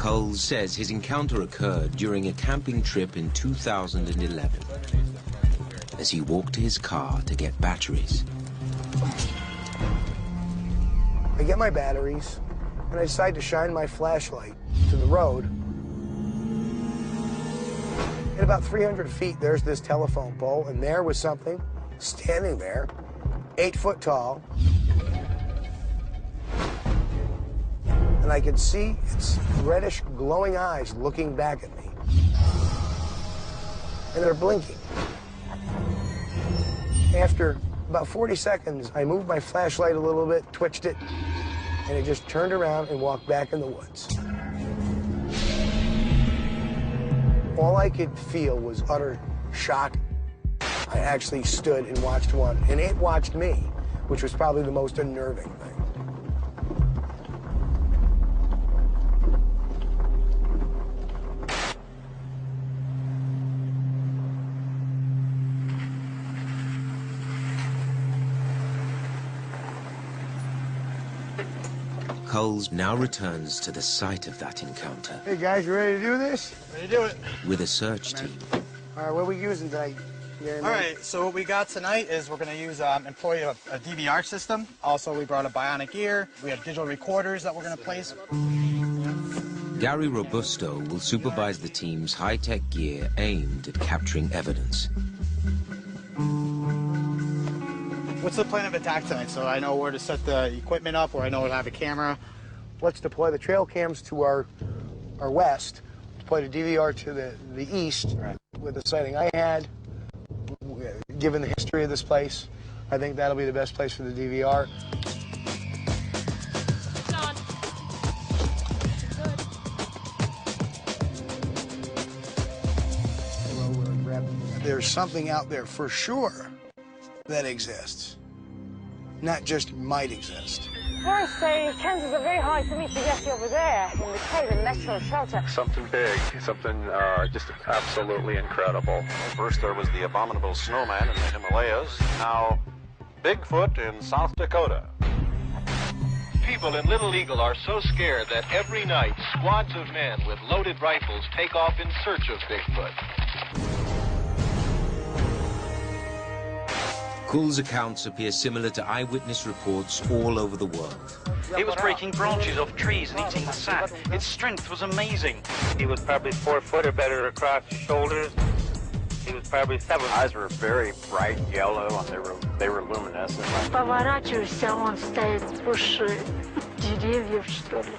Coles says his encounter occurred during a camping trip in 2011 as he walked to his car to get batteries. I get my batteries, and I decide to shine my flashlight to the road. At about 300 feet, there's this telephone pole, and there was something standing there, 8 foot tall. And I could see its reddish, glowing eyes looking back at me. And they're blinking. After about 40 seconds, I moved my flashlight a little bit, twitched it, and it just turned around and walked back in the woods. All I could feel was utter shock. I actually stood and watched one, and it watched me, which was probably the most unnerving thing. Coles now returns to the site of that encounter. Hey guys, you ready to do this? Ready to do it. With a search team. All right, what are we using tonight? All right, so what we got tonight is we're going to use employ a DVR system. Also, we brought a bionic ear. We have digital recorders that we're going to place. Gary Robusto will supervise the team's high-tech gear aimed at capturing evidence. What's the plan of attack tonight? So I know where to set the equipment up, or I know where to have a camera. Let's deploy the trail cams to our west, deploy the DVR to the east. Right. With the sighting I had, given the history of this place, I think that'll be the best place for the DVR. There's something out there for sure that exists, not just might exist. I say chances are very high for me to get you over there in the cave and natural shelter. Something big, something just absolutely incredible. First there was the abominable snowman in the Himalayas, now Bigfoot in South Dakota. People in Little Eagle are so scared that every night squads of men with loaded rifles take off in search of Bigfoot. Cole's accounts appear similar to eyewitness reports all over the world. He was breaking branches off trees and eating the sap. Its strength was amazing. He was probably 4 foot or better across the shoulders. He was probably 7. Eyes were very bright yellow and they were luminescent. Поворачивайся, он стоит выше деревьев, что ли.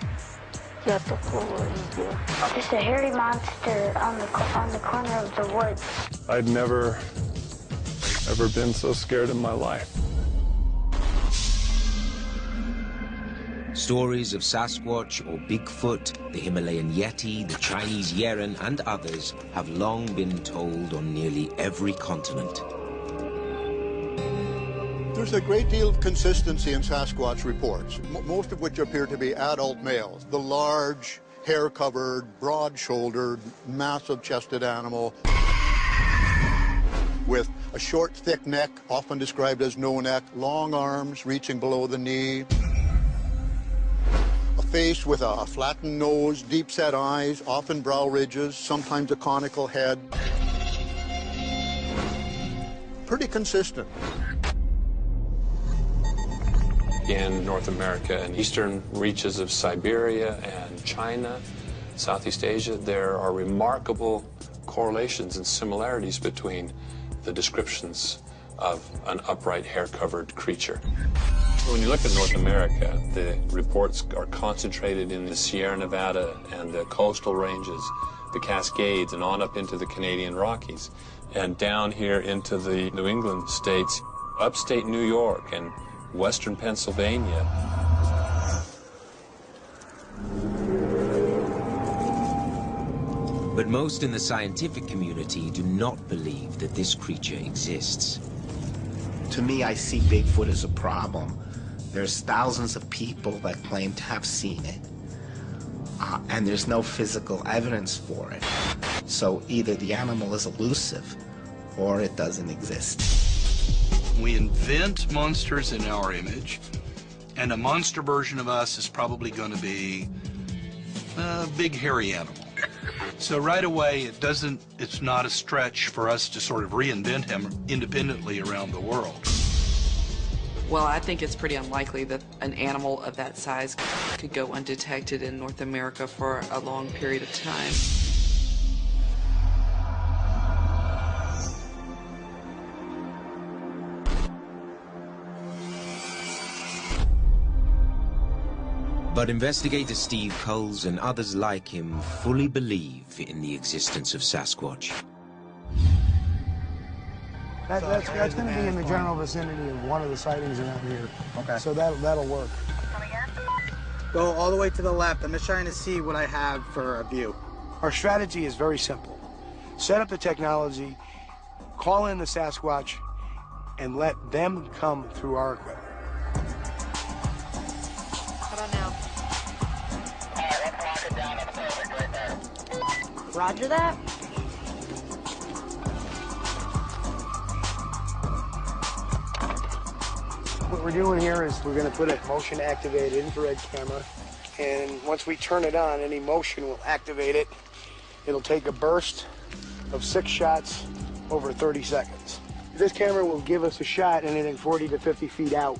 Я такого видела. There's a hairy monster on the corner of the woods. I'd never been so scared in my life. Stories of Sasquatch or Bigfoot, the Himalayan Yeti, the Chinese Yeren, and others have long been told on nearly every continent. There's a great deal of consistency in Sasquatch reports, most of which appear to be adult males. The large, hair-covered, broad-shouldered, massive-chested animal with a short, thick neck, often described as no neck, long arms reaching below the knee, a face with a flattened nose, deep-set eyes, often brow ridges, sometimes a conical head. Pretty consistent. In North America and eastern reaches of Siberia and China, Southeast Asia, there are remarkable correlations and similarities between the descriptions of an upright, hair-covered creature. When you look at North America, the reports are concentrated in the Sierra Nevada and the coastal ranges, the Cascades, and on up into the Canadian Rockies, and down here into the New England states, upstate New York and western Pennsylvania. But most in the scientific community do not believe that this creature exists. To me, I see Bigfoot as a problem. There's thousands of people that claim to have seen it, and there's no physical evidence for it. So either the animal is elusive or it doesn't exist. We invent monsters in our image, and a monster version of us is probably going to be A big hairy animal. So right away, it's not a stretch for us to sort of reinvent him independently around the world. Well, I think it's pretty unlikely that an animal of that size could go undetected in North America for a long period of time. But investigator Steve Coles and others like him fully believe in the existence of Sasquatch. That's going to be in the general vicinity of one of the sightings around here. Okay. So that'll work. Go all the way to the left. I'm just trying to see what I have for a view. Our strategy is very simple. Set up the technology, call in the Sasquatch, and let them come through our equipment. How about now? Roger that. What we're doing here is we're going to put a motion-activated infrared camera, and once we turn it on, any motion will activate it. It'll take a burst of 6 shots over 30 seconds. This camera will give us a shot anything 40 to 50 feet out.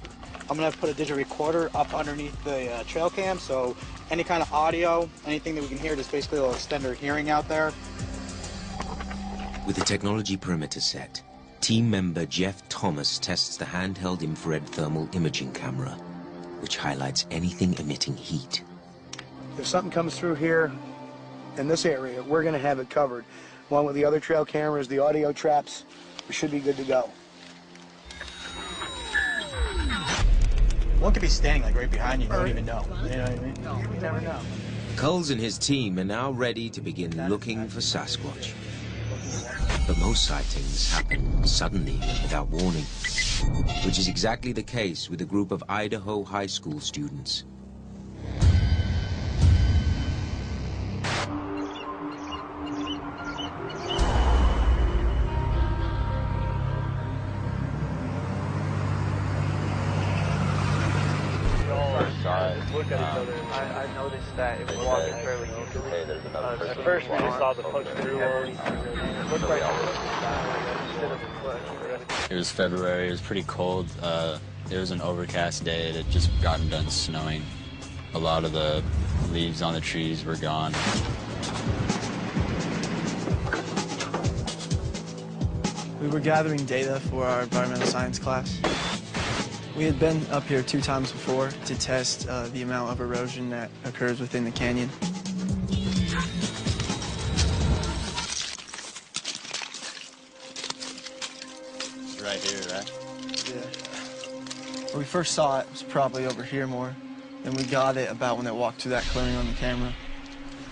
I'm going to put a digital recorder up underneath the trail cam, so any kind of audio, anything that we can hear, just basically will extend our hearing out there. With the technology perimeter set, team member Jeff Thomas tests the handheld infrared thermal imaging camera, which highlights anything emitting heat. If something comes through here in this area, we're going to have it covered. Along with the other trail cameras, the audio traps, we should be good to go. One could be standing like right behind you, you don't even know. You know what I mean? No, you never know. Coles and his team are now ready to begin looking for Sasquatch. But most sightings happen suddenly and without warning, which is exactly the case with a group of Idaho high school students. Look at each other. I noticed that it was walking fairly easily. At first, we just saw the push through one. It looked like instead of a push. It was February. It was pretty cold. It was an overcast day. It had just gotten done snowing. A lot of the leaves on the trees were gone. We were gathering data for our environmental science class. We had been up here 2 times before to test the amount of erosion that occurs within the canyon. Right here, right? Yeah. When we first saw it, it was probably over here more. And we got it about when it walked through that clearing on the camera.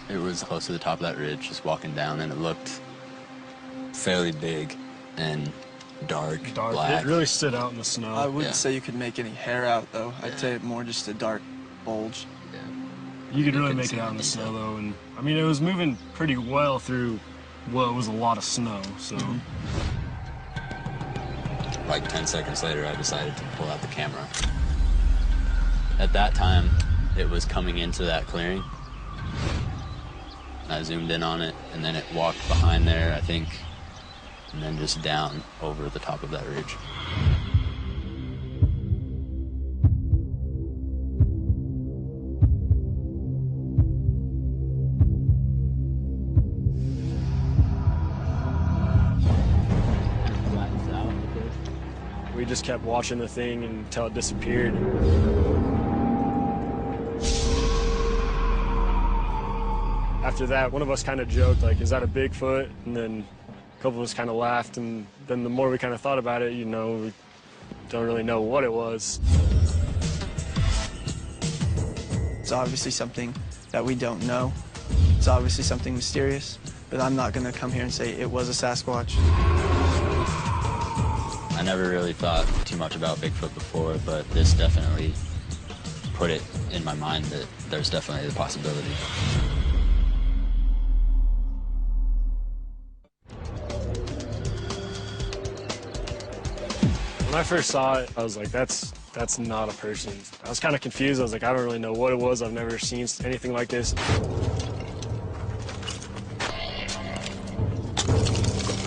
It was close to the top of that ridge, just walking down, and it looked fairly big and dark, black. It really stood out in the snow. I wouldn't say you could make any hair out, though. I'd say more just a dark bulge. Yeah. You could really make it out in the snow, though. And I mean, it was moving pretty well through what was a lot of snow, so. Like 10 seconds later, I decided to pull out the camera. At that time, it was coming into that clearing. I zoomed in on it, and then it walked behind there, I think, and then just down over the top of that ridge. We just kept watching the thing until it disappeared. After that, one of us kind of joked, like, is that a Bigfoot? And then a couple of us kind of laughed, and then the more we kind of thought about it, you know, we don't really know what it was. It's obviously something that we don't know. It's obviously something mysterious, but I'm not going to come here and say it was a Sasquatch. I never really thought too much about Bigfoot before, but this definitely put it in my mind that there's definitely the possibility. When I first saw it, I was like, that's that's not a person. I was kind of confused. I was like, I don't really know what it was. I've never seen anything like this.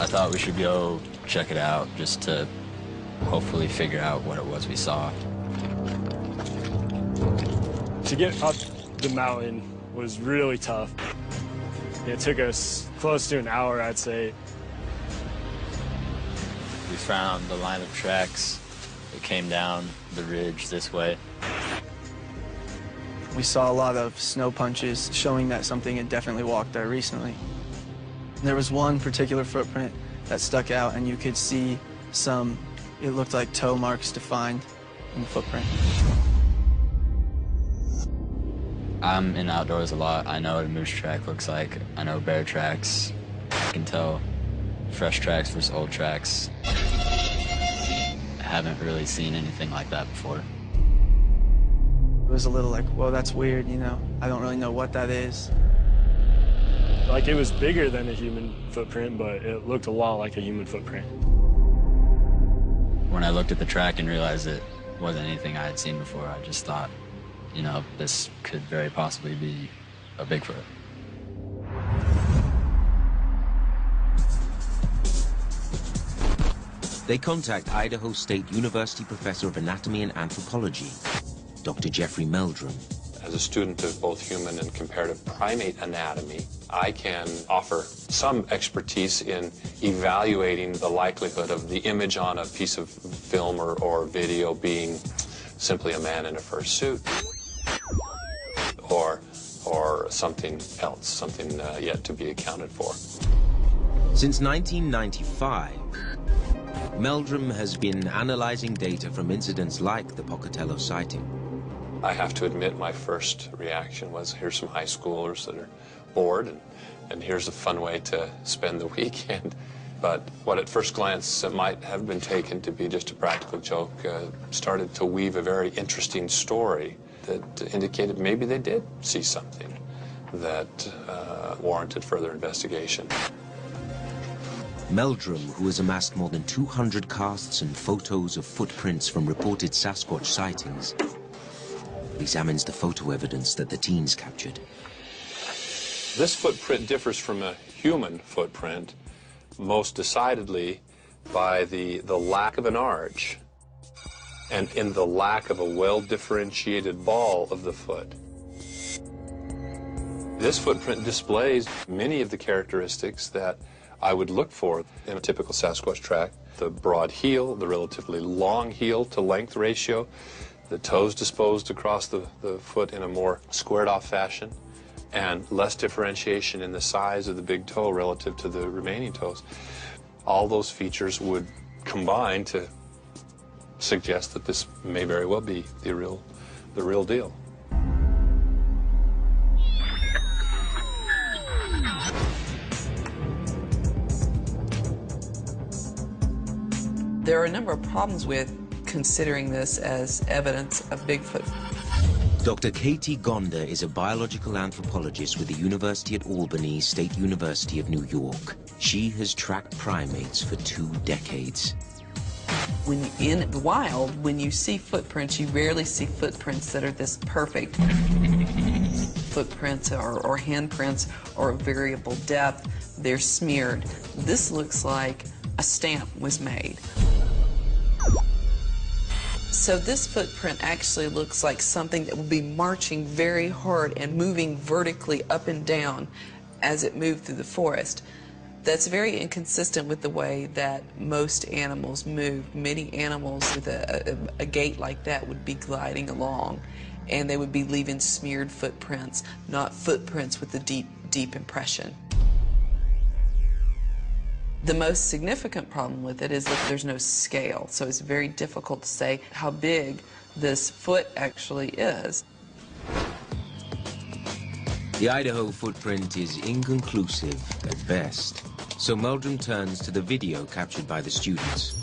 I thought we should go check it out just to hopefully figure out what it was we saw. To get up the mountain was really tough. It took us close to an hour, I'd say. We found the line of tracks that came down the ridge this way. We saw a lot of snow punches showing that something had definitely walked there recently. There was one particular footprint that stuck out, and you could see some, it looked like toe marks defined in the footprint. I'm in outdoors a lot. I know what a moose track looks like. I know bear tracks. I can tell fresh tracks versus old tracks. I haven't really seen anything like that before. It was a little like, well, that's weird, you know. I don't really know what that is. Like, it was bigger than a human footprint, but it looked a lot like a human footprint. When I looked at the track and realized it wasn't anything I had seen before, I just thought, you know, this could very possibly be a Bigfoot. They contact Idaho State University professor of anatomy and anthropology, Dr. Jeffrey Meldrum. As a student of both human and comparative primate anatomy, I can offer some expertise in evaluating the likelihood of the image on a piece of film or video being simply a man in a fur suit, or something else, something yet to be accounted for. Since 1995, Meldrum has been analyzing data from incidents like the Pocatello sighting. I have to admit, my first reaction was, here's some high schoolers that are bored, and here's a fun way to spend the weekend. But what at first glance might have been taken to be just a practical joke started to weave a very interesting story that indicated maybe they did see something that warranted further investigation. Meldrum, who has amassed more than 200 casts and photos of footprints from reported Sasquatch sightings, examines the photo evidence that the teens captured. This footprint differs from a human footprint most decidedly by the lack of an arch and in the lack of a well-differentiated ball of the foot. This footprint displays many of the characteristics that I would look for in a typical Sasquatch track. The broad heel, the relatively long heel to length ratio, the toes disposed across the foot in a more squared-off fashion, and less differentiation in the size of the big toe relative to the remaining toes. All those features would combine to suggest that this may very well be the real deal. There are a number of problems with considering this as evidence of Bigfoot. Dr. Katie Gonda is a biological anthropologist with the University at Albany State University of New York. She has tracked primates for 2 decades. When in the wild, when you see footprints, you rarely see footprints that are this perfect. Footprints or handprints or of variable depth, they're smeared. This looks like a stamp was made. So this footprint actually looks like something that will be marching very hard and moving vertically up and down as it moved through the forest. That's very inconsistent with the way that most animals move. Many animals with a gait like that would be gliding along, and they would be leaving smeared footprints, not footprints with a deep impression. The most significant problem with it is that there's no scale, so it's very difficult to say how big this foot actually is. The Idaho footprint is inconclusive at best, so Meldrum turns to the video captured by the students.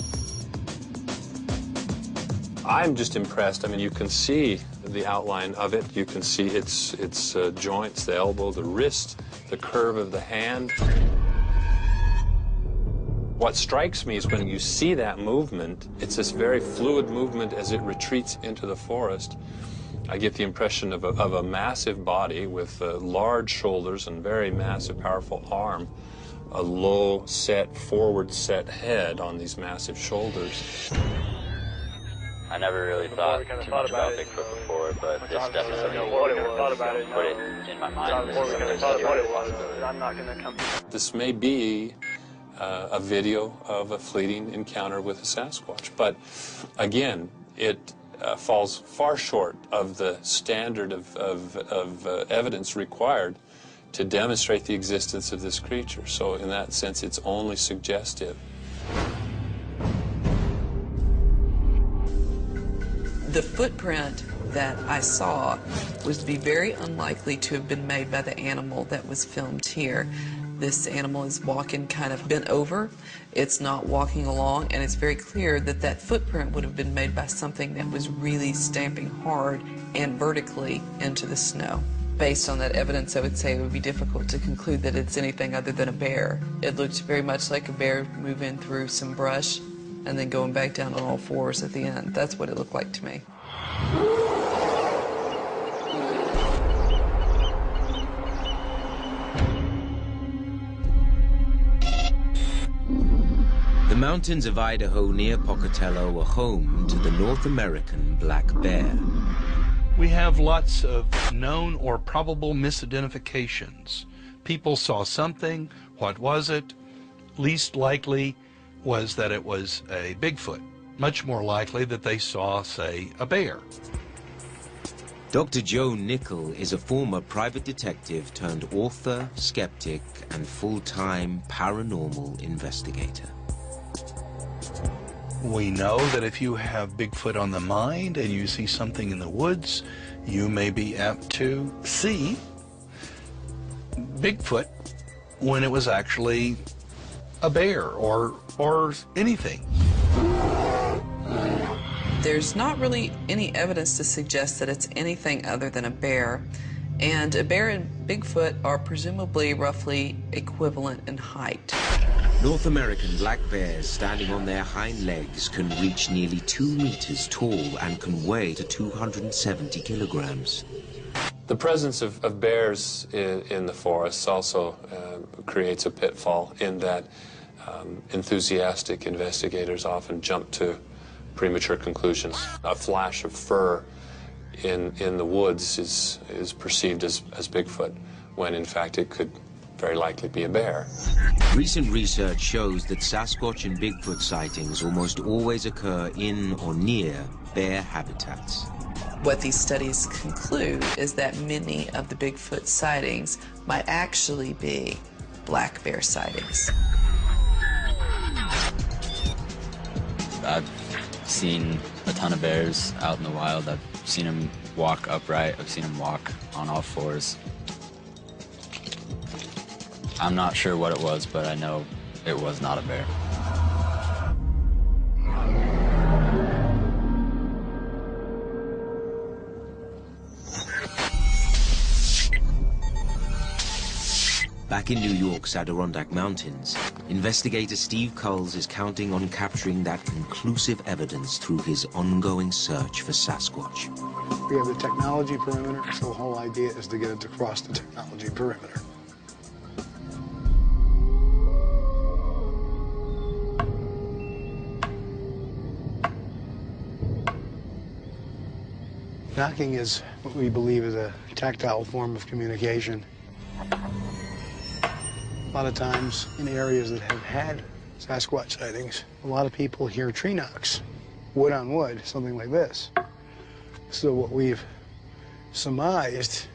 I'm just impressed. I mean, you can see the outline of it. You can see its joints, the elbow, the wrist, the curve of the hand. What strikes me is when you see that movement, it's this very fluid movement as it retreats into the forest. I get the impression of a massive body with large shoulders and very massive, powerful arm, a low set, forward set head on these massive shoulders. I never really thought too much about Bigfoot before, but this definitely put it in my mind. This may be a video of a fleeting encounter with a Sasquatch, but again, it falls far short of the standard of evidence required to demonstrate the existence of this creature. So in that sense, it's only suggestive. The footprint that I saw was to be very unlikely to have been made by the animal that was filmed here. This animal is walking kind of bent over. It's not walking along, and it's very clear that that footprint would have been made by something that was really stamping hard and vertically into the snow. Based on that evidence, I would say it would be difficult to conclude that it's anything other than a bear. It looked very much like a bear moving through some brush and then going back down on all fours at the end. That's what it looked like to me. The mountains of Idaho near Pocatello are home to the North American black bear. We have lots of known or probable misidentifications. People saw something. What was it? Least likely was that it was a Bigfoot. Much more likely that they saw, say, a bear. Dr. Joe Nickel is a former private detective turned author, skeptic, and full-time paranormal investigator. We know that if you have Bigfoot on the mind and you see something in the woods, you may be apt to see Bigfoot when it was actually a bear or anything. There's not really any evidence to suggest that it's anything other than a bear, and a bear and Bigfoot are presumably roughly equivalent in height. North American black bears standing on their hind legs can reach nearly 2 meters tall and can weigh to 270 kilograms. The presence of bears in the forests also creates a pitfall in that enthusiastic investigators often jump to premature conclusions. A flash of fur in the woods is perceived as Bigfoot, when in fact it could very likely be a bear. Recent research shows that Sasquatch and Bigfoot sightings almost always occur in or near bear habitats. What these studies conclude is that many of the Bigfoot sightings might actually be black bear sightings. I've seen a ton of bears out in the wild. I've seen them walk upright. I've seen them walk on all fours. I'm not sure what it was, but I know it was not a bear. Back in New York's Adirondack Mountains, investigator Steve Culls is counting on capturing that conclusive evidence through his ongoing search for Sasquatch. We have the technology perimeter, so the whole idea is to get it across the technology perimeter. Knocking is what we believe is a tactile form of communication. A lot of times in areas that have had Sasquatch sightings, a lot of people hear tree knocks, wood on wood, something like this. So what we've surmised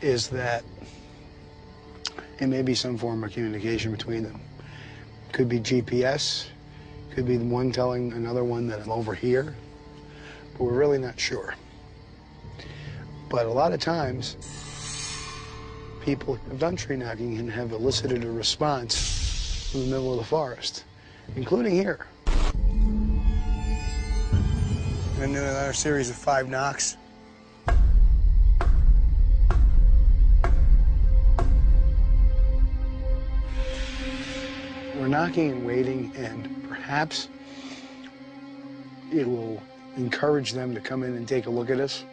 is that it may be some form of communication between them. Could be GPS, could be the one telling another one that I'm over here, but we're really not sure. But a lot of times, people have done tree knocking and have elicited a response in the middle of the forest, including here. And then another series of 5 knocks. We're knocking and waiting, and perhaps it will encourage them to come in and take a look at us.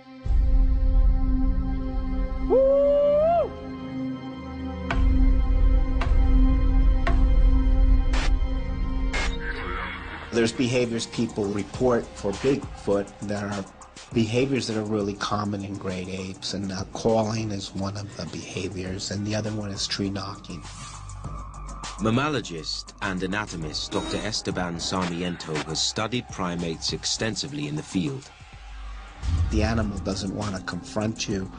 There's behaviors people report for Bigfoot that are behaviors that are really common in great apes, and calling is one of the behaviors, and the other one is tree knocking. Mammalogist and anatomist Dr. Esteban Sarmiento has studied primates extensively in the field. The animal doesn't want to confront you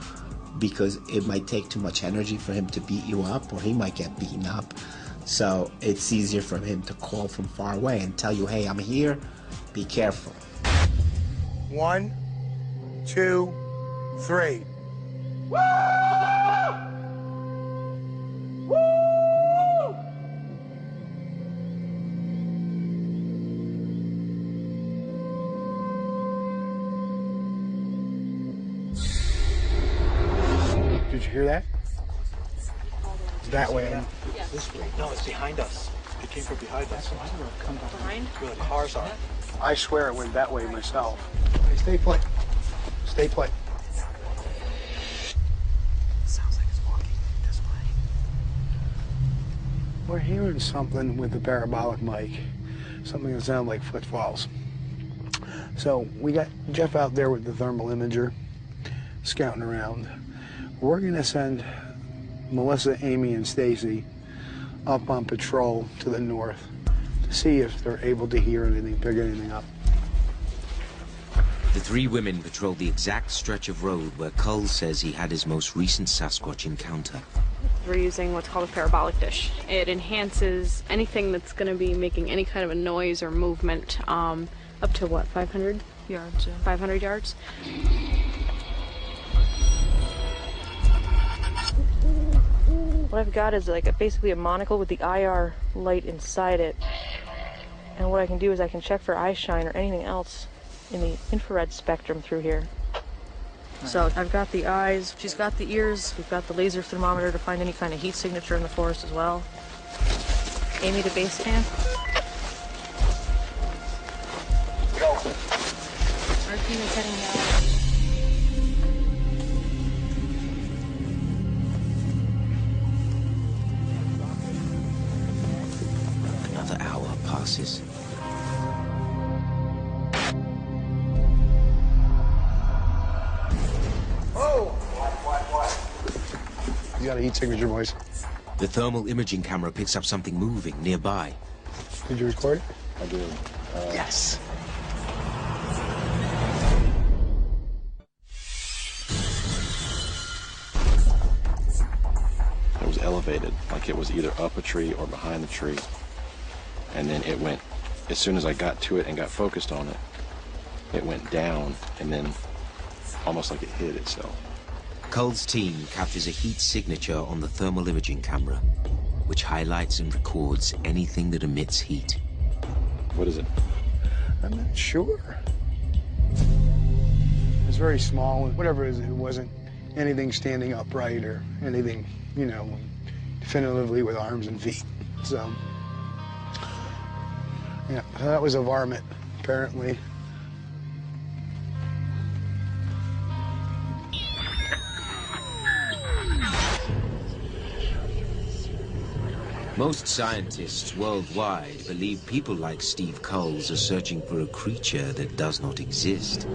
because it might take too much energy for him to beat you up, or he might get beaten up. So it's easier for him to call from far away and tell you, hey, I'm here, be careful. 1, 2, 3. Did you hear that? That way. Yeah. This way. No, it's behind us. It came from behind us. Why would it come behind? Where the cars are. I swear it went that way myself. Hey, stay put. Stay put. Sounds like it's walking this way. We're hearing something with the parabolic mic. Something that sounds like footfalls. So we got Jeff out there with the thermal imager, scouting around. We're gonna send Melissa, Amy, and Stacy up on patrol to the north to see if they're able to hear anything, pick anything up. The three women patrol the exact stretch of road where Cull says he had his most recent Sasquatch encounter. We're using what's called a parabolic dish. It enhances anything that's going to be making any kind of a noise or movement up to what, 500 yards? 500 yards. What I've got is like basically a monocle with the IR light inside it. And what I can do is I can check for eye shine or anything else in the infrared spectrum through here. So I've got the eyes, she's got the ears, we've got the laser thermometer to find any kind of heat signature in the forest as well. Amy to base camp. Go. Our team is heading out. Another hour passes. Oh! What? You got a heat signature, boys. The thermal imaging camera picks up something moving nearby. Did you record it? I did. Yes. It was elevated, like it was either up a tree or behind the tree. And then it went, as soon as I got to it and got focused on it, it went down and then almost like it hid itself. Cull's team captures a heat signature on the thermal imaging camera, which highlights and records anything that emits heat. What is it? I'm not sure. It's very small, and whatever it is, it wasn't anything standing upright or anything, you know, definitively with arms and feet. So, yeah, that was a varmint, apparently. Most scientists worldwide believe people like Steve Culls are searching for a creature that does not exist.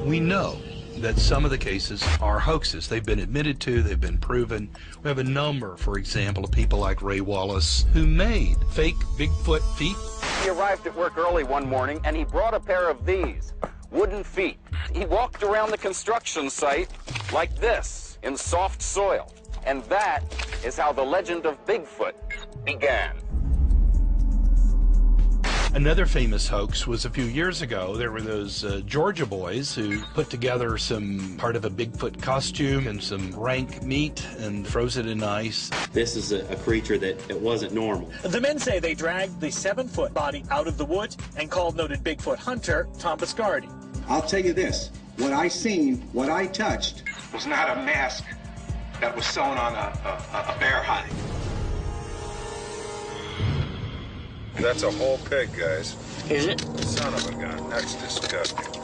We know that some of the cases are hoaxes. They've been admitted to, they've been proven. We have a number, for example, of people like Ray Wallace who made fake Bigfoot feet. He arrived at work early one morning and he brought a pair of these wooden feet. He walked around the construction site like this in soft soil. And that is how the legend of Bigfoot began. Another famous hoax was a few years ago. There were those Georgia boys who put together some part of a Bigfoot costume and some rank meat and froze it in ice. This is a creature that it wasn't normal. The men say they dragged the 7-foot body out of the woods and called noted Bigfoot hunter Tom Biscardi. I'll tell you this, what I seen, what I touched, was not a mask that was sewn on a bear hide. That's a whole pig, guys. Is it? Son of a gun. That's disgusting.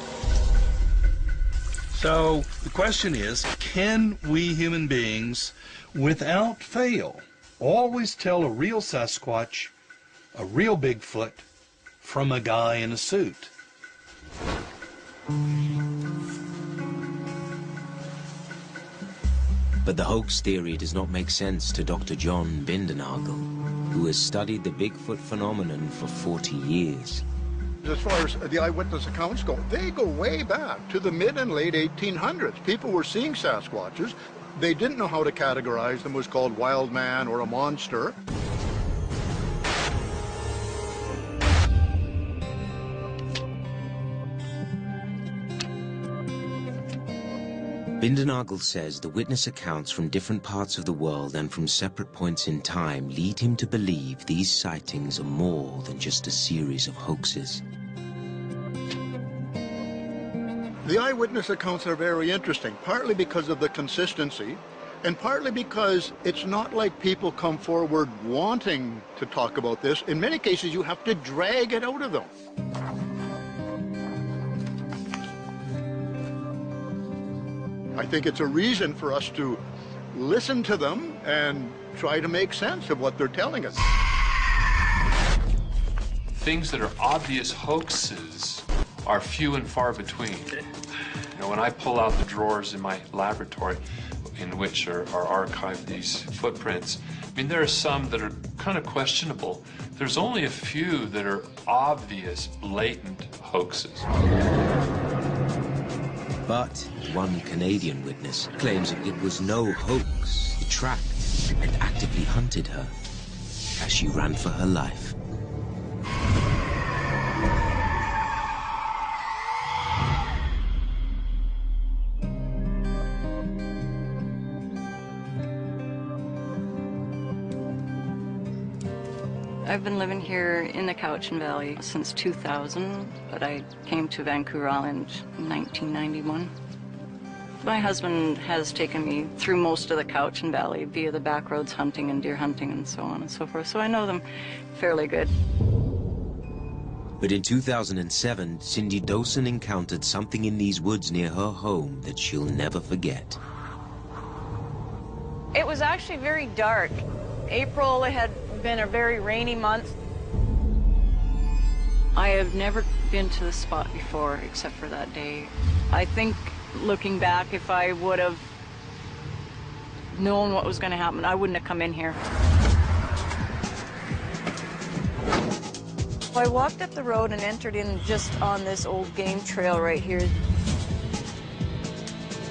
So the question is, can we human beings, without fail, always tell a real Sasquatch, a real Bigfoot, from a guy in a suit? But the hoax theory does not make sense to Dr. John Bindernagel, who has studied the Bigfoot phenomenon for 40 years. As far as the eyewitness accounts go, they go way back to the mid and late 1800s. People were seeing Sasquatches. They didn't know how to categorize them. It was called wild man or a monster. Bindernagel says the witness accounts from different parts of the world and from separate points in time lead him to believe these sightings are more than just a series of hoaxes. The eyewitness accounts are very interesting, partly because of the consistency, and partly because it's not like people come forward wanting to talk about this. In many cases, you have to drag it out of them. I think it's a reason for us to listen to them and try to make sense of what they're telling us. Things that are obvious hoaxes are few and far between. You know, when I pull out the drawers in my laboratory in which are archived these footprints, I mean, there are some that are kind of questionable. There's only a few that are obvious, blatant hoaxes. But one Canadian witness claims that it was no hoax. He tracked and actively hunted her as she ran for her life. I've been living here in the Cowichan Valley since 2000, but I came to Vancouver Island in 1991. My husband has taken me through most of the Cowichan Valley via the back roads hunting and deer hunting and so on and so forth, so I know them fairly good. But in 2007, Cindy Dawson encountered something in these woods near her home that she'll never forget. It was actually very dark. April had been a very rainy month. I have never been to the spot before except for that day. I think, looking back, if I would have known what was going to happen, I wouldn't have come in here. I walked up the road and entered in just on this old game trail right here.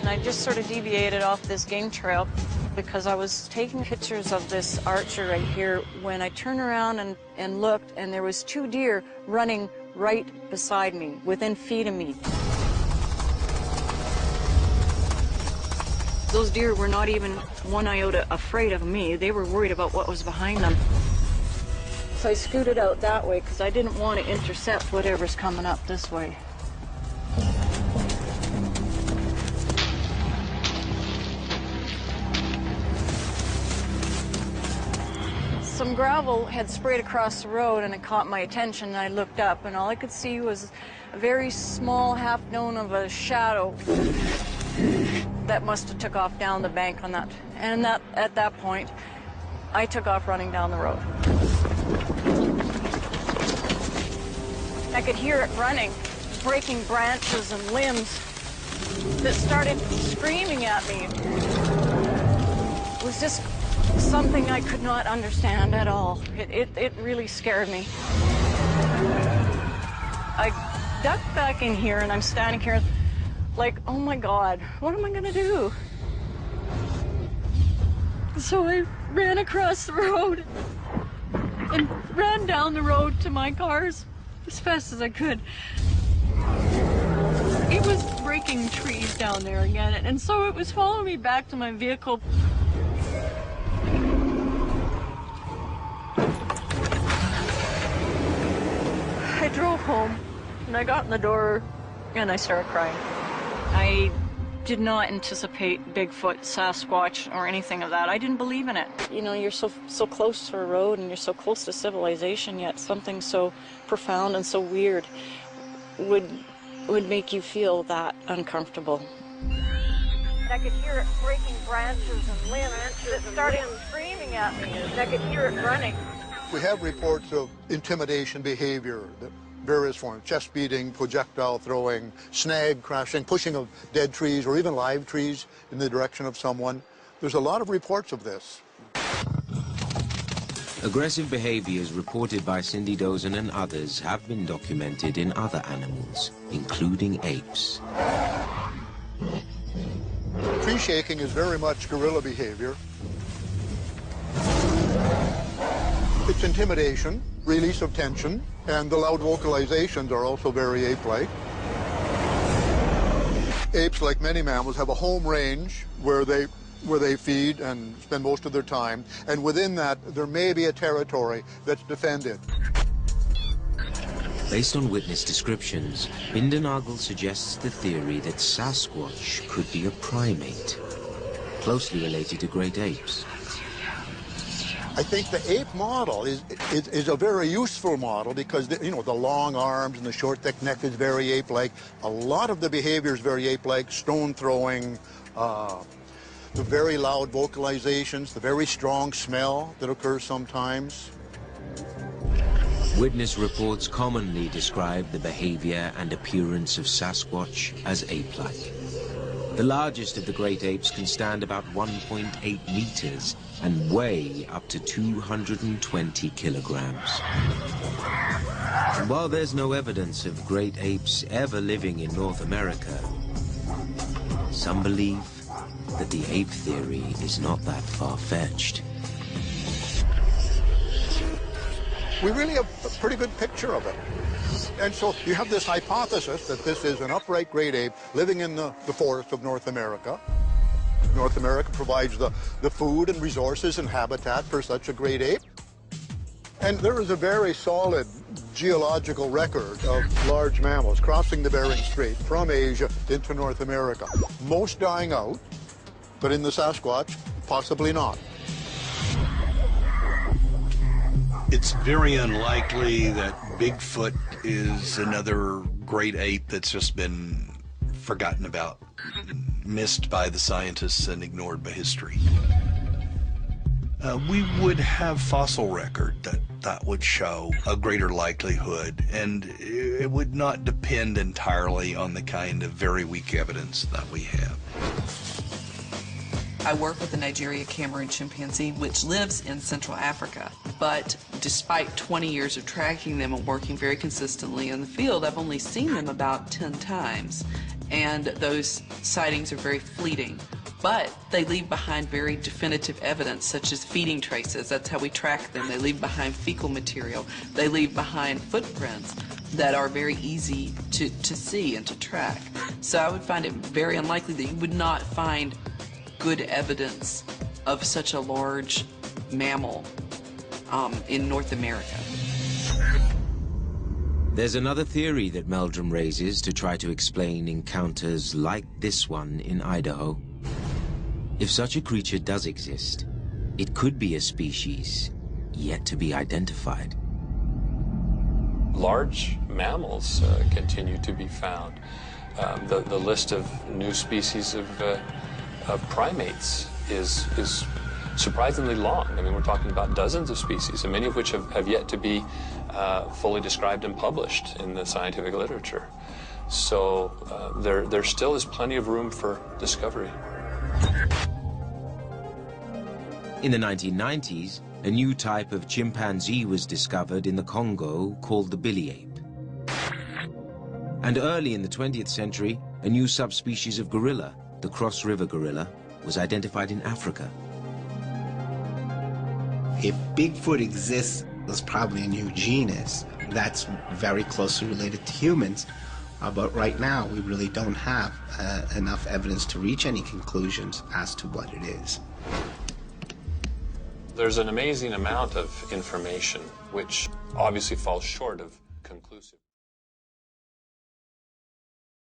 And I just sort of deviated off this game trail because I was taking pictures of this archer right here when I turned around and looked, and there was 2 deer running right beside me, within feet of me. Those deer were not even one iota afraid of me. They were worried about what was behind them. So I scooted out that way because I didn't want to intercept whatever's coming up this way. Some gravel had sprayed across the road and it caught my attention, and I looked up and all I could see was a very small half-known of a shadow that must have took off down the bank on that. And at that point, I took off running down the road. I could hear it running, breaking branches and limbs that started screaming at me. It was just something I could not understand at all. It really scared me. I ducked back in here and I'm standing here like, oh my God, what am I gonna do? So I ran across the road and ran down the road to my cars as fast as I could. It was breaking trees down there again, and so it was following me back to my vehicle. I drove home and I got in the door and I started crying. I did not anticipate Bigfoot, Sasquatch, or anything of that. I didn't believe in it. You know, you're so close to a road and you're so close to civilization, yet something so profound and so weird would make you feel that uncomfortable. I could hear it breaking branches and limbs. It started screaming at me, and I could hear it running. We have reports of intimidation behavior, various forms, chest beating, projectile throwing, snag crashing, pushing of dead trees or even live trees in the direction of someone. There's a lot of reports of this. Aggressive behaviors reported by Cindy Dozen and others have been documented in other animals, including apes. Tree shaking is very much gorilla behavior. It's intimidation, release of tension, and the loud vocalizations are also very ape-like. Apes, like many mammals, have a home range where they feed and spend most of their time, and within that there may be a territory that's defended. Based on witness descriptions, Bindernagel suggests the theory that Sasquatch could be a primate, closely related to great apes. I think the ape model is a very useful model because, the long arms and the short, thick neck is very ape-like. A lot of the behavior is very ape-like, stone throwing, the very loud vocalizations, the very strong smell that occurs sometimes. Witness reports commonly describe the behavior and appearance of Sasquatch as ape-like. The largest of the great apes can stand about 1.8 meters and weigh up to 220 kilograms. And while there's no evidence of great apes ever living in North America, some believe that the ape theory is not that far-fetched. We really have a pretty good picture of it. And so you have this hypothesis that this is an upright great ape living in the forest of North America. North America provides the food and resources and habitat for such a great ape. And there is a very solid geological record of large mammals crossing the Bering Strait from Asia into North America. Most dying out, but in the Sasquatch, possibly not. It's very unlikely that Bigfoot is another great ape that's just been forgotten about, missed by the scientists and ignored by history. We would have fossil record that would show a greater likelihood, and it would not depend entirely on the kind of very weak evidence that we have. I work with the Nigeria Cameroon chimpanzee, which lives in Central Africa. But despite 20 years of tracking them and working very consistently in the field, I've only seen them about 10 times. And those sightings are very fleeting. But they leave behind very definitive evidence, such as feeding traces. That's how we track them. They leave behind fecal material. They leave behind footprints that are very easy to see and to track. So I would find it very unlikely that you would not find good evidence of such a large mammal in North America. There's another theory that Meldrum raises to try to explain encounters like this one in Idaho. If such a creature does exist, it could be a species yet to be identified. Large mammals continue to be found. The list of new species of primates is surprisingly long. I mean, we're talking about dozens of species, and many of which have yet to be fully described and published in the scientific literature. So there still is plenty of room for discovery. In the 1990s, a new type of chimpanzee was discovered in the Congo called the billy ape. And early in the 20th century, a new subspecies of gorilla, the Cross River gorilla, was identified in Africa. If Bigfoot exists, there's probably a new genus that's very closely related to humans. But right now, we really don't have enough evidence to reach any conclusions as to what it is. There's an amazing amount of information which obviously falls short of conclusive.